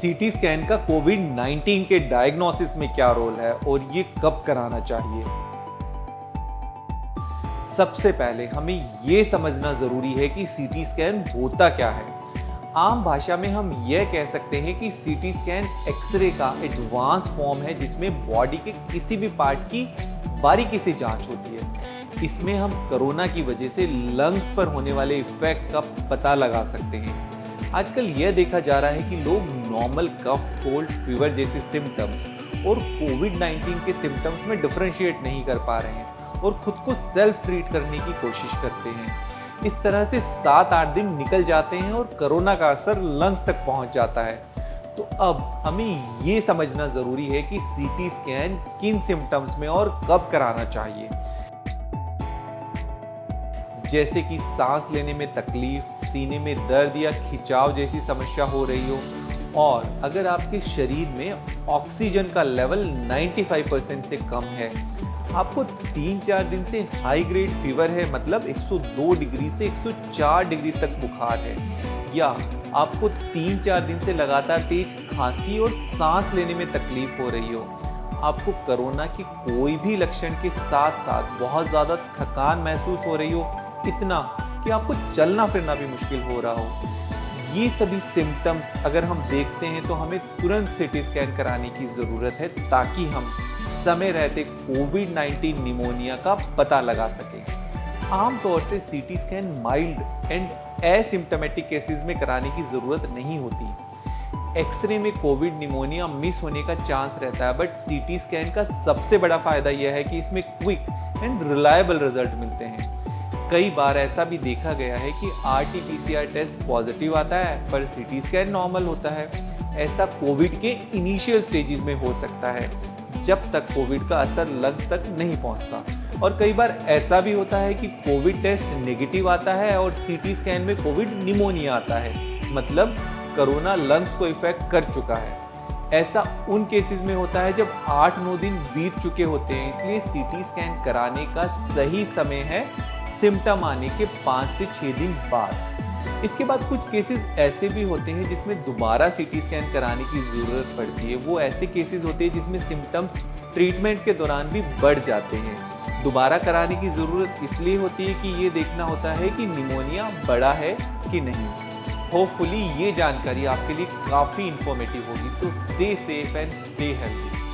CT scan का कोविड-19 के diagnosis में क्या रोल है और ये कब कराना चाहिए? सबसे पहले हमें ये समझना जरूरी है कि सीटी स्कैन होता क्या है। आम भाषा में हम यह कह सकते हैं कि सीटी स्कैन एक्सरे का एडवांस फॉर्म है जिसमें बॉडी के किसी भी पार्ट की बारीकी से जांच होती है। इसमें हम कोरोना की वजह से लंग्स पर होने वाले इफेक्ट का पता लगा सकते हैं। आजकल यह देखा जा रहा है कि लोग नॉर्मल कफ, कोल्ड, फीवर जैसे सिम्टम्स और कोविड-19 के सिम्टम्स में डिफरेंशिएट नहीं कर पा रहे हैं और खुद को सेल्फ ट्रीट करने की कोशिश करते हैं। इस तरह से 7-8 दिन निकल जाते हैं और कोरोना का असर लंग्स तक पहुंच जाता है। तो अब हमें ये समझना जरूरी है कि सीटी स्कैन किन सिम्टम्स में और कब कराना चाहिए। जैसे कि सांस लेने में तकलीफ, सीने में दर्द या खिंचाव जैसी समस्या हो रही हो, और अगर आपके शरीर में ऑक्सीजन का लेवल 95% से कम है, आपको 3-4 दिन से हाई ग्रेड फीवर है, मतलब 102 डिग्री से 104 डिग्री तक बुखार है, या आपको 3-4 दिन से लगातार तेज खांसी और सांस लेने में तकलीफ हो रही हो, आपको कोरोना की कोई भी लक्षण के साथ साथ बहुत ज़्यादा थकान महसूस हो रही हो, इतना कि आपको चलना फिरना भी मुश्किल हो रहा हो, ये सभी सिम्टम्स अगर हम देखते हैं तो हमें तुरंत सीटी स्कैन कराने की ज़रूरत है ताकि हम समय रहते कोविड-19 निमोनिया का पता लगा सकें। आमतौर से CT scan mild and asymptomatic cases में कराने की ज़रूरत नहीं होती। एक्सरे में कोविड निमोनिया मिस होने का चांस रहता है, बट सीटी स्कैन का सबसे बड़ा फायदा यह है कि इसमें क्विक एंड रिलायबल रिजल्ट मिलते हैं। कई बार ऐसा भी देखा गया है कि RT-PCR टेस्ट पॉजिटिव आता है पर सीटी स्कैन नॉर्मल होता है। ऐसा कोविड के इनिशियल स्टेजेस में हो सकता है, जब तक कोविड का असर लंग्स तक नहीं पहुंचता। और कई बार ऐसा भी होता है कि कोविड टेस्ट नेगेटिव आता है और सीटी स्कैन में कोविड निमोनिया आता है, मतलब कोरोना लंग्स को इफेक्ट कर चुका है। ऐसा उन केसेस में होता है जब 8-9 दिन बीत चुके होते हैं, इसलिए सीटी स्कैन कराने का सही समय है सिम्टम आने के 5 से 6 दिन बाद। इसके बाद कुछ केसेस ऐसे भी होते हैं जिसमें दोबारा सीटी स्कैन कराने की ज़रूरत पड़ती है। वो ऐसे केसेस होते हैं जिसमें सिम्टम्स ट्रीटमेंट के दौरान भी बढ़ जाते हैं। दोबारा कराने की ज़रूरत इसलिए होती है कि ये देखना होता है कि निमोनिया बढ़ा है कि नहीं। होपफुली ये जानकारी आपके लिए काफ़ी इंफॉर्मेटिव होगी। So stay safe and stay healthy.